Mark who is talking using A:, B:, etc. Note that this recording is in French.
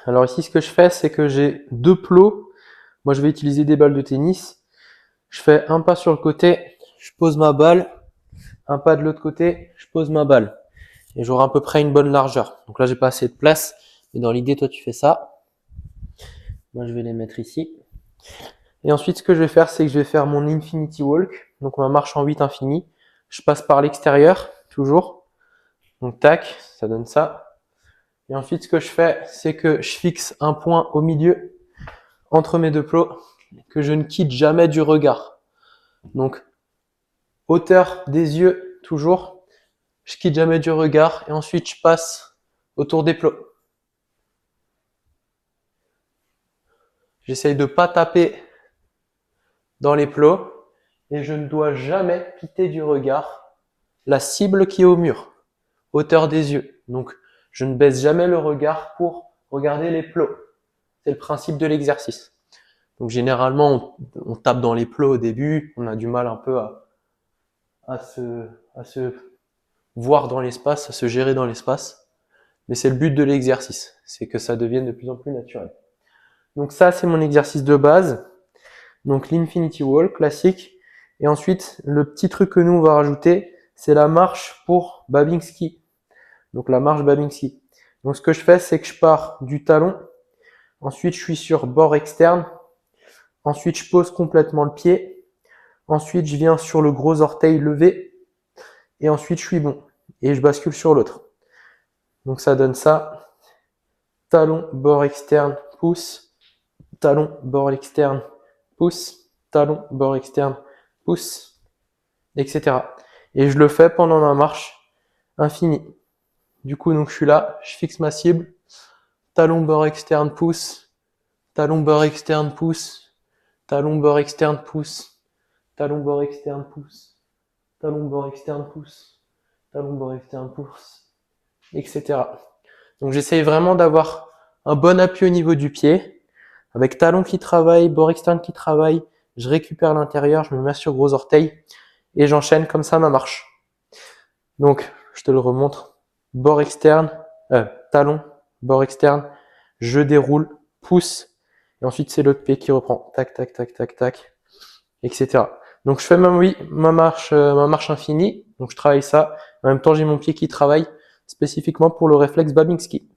A: Alors ici, ce que je fais, c'est que j'ai deux plots. Moi, je vais utiliser des balles de tennis. Je fais un pas sur le côté, je pose ma balle. Un pas de l'autre côté, je pose ma balle. Et j'aurai à peu près une bonne largeur. Donc là, j'ai pas assez de place. Mais dans l'idée, toi, tu fais ça. Moi, je vais les mettre ici. Et ensuite, ce que je vais faire, c'est que je vais faire mon Infinity Walk. Donc ma marche en 8 infini. Je passe par l'extérieur, toujours. Donc tac, ça donne ça. Et ensuite, ce que je fais, c'est que je fixe un point au milieu, entre mes deux plots, que je ne quitte jamais du regard. Donc, hauteur des yeux, toujours. Je quitte jamais du regard. Et ensuite, je passe autour des plots. J'essaye de pas taper dans les plots. Et je ne dois jamais quitter du regard la cible qui est au mur. Hauteur des yeux. Donc, je ne baisse jamais le regard pour regarder les plots. C'est le principe de l'exercice. Donc, généralement, on tape dans les plots au début. On a du mal un peu à se voir dans l'espace, à se gérer dans l'espace. Mais c'est le but de l'exercice. C'est que ça devienne de plus en plus naturel. Donc, ça, c'est mon exercice de base. Donc, l'Infinity Wall, classique. Et ensuite, le petit truc que nous, on va rajouter, c'est la marche pour Babinski. Donc la marche Babinski. Donc ce que je fais, c'est que je pars du talon. Ensuite, je suis sur bord externe. Ensuite, je pose complètement le pied. Ensuite, je viens sur le gros orteil levé. Et ensuite, je suis bon. Et je bascule sur l'autre. Donc ça donne ça. Talon, bord externe, pouce. Talon, bord externe, pouce. Talon, bord externe, pouce. Etc. Et je le fais pendant ma marche infinie. Du coup, donc je suis là, je fixe ma cible, talon bord externe pouce, talon bord externe pouce, talon bord externe pouce, talon bord externe pouce, talon bord externe pouce, talon bord externe pouce, etc. Donc j'essaye vraiment d'avoir un bon appui au niveau du pied, avec talon qui travaille, bord externe qui travaille, je récupère l'intérieur, je me mets sur gros orteil, et j'enchaîne comme ça ma marche. Donc, je te le remontre. Bord externe, talon, bord externe, je déroule, pouce, et ensuite c'est l'autre pied qui reprend. Tac, tac, tac, tac, tac, etc. Donc je fais ma marche infinie. Donc je travaille ça. En même temps, j'ai mon pied qui travaille spécifiquement pour le réflexe Babinski.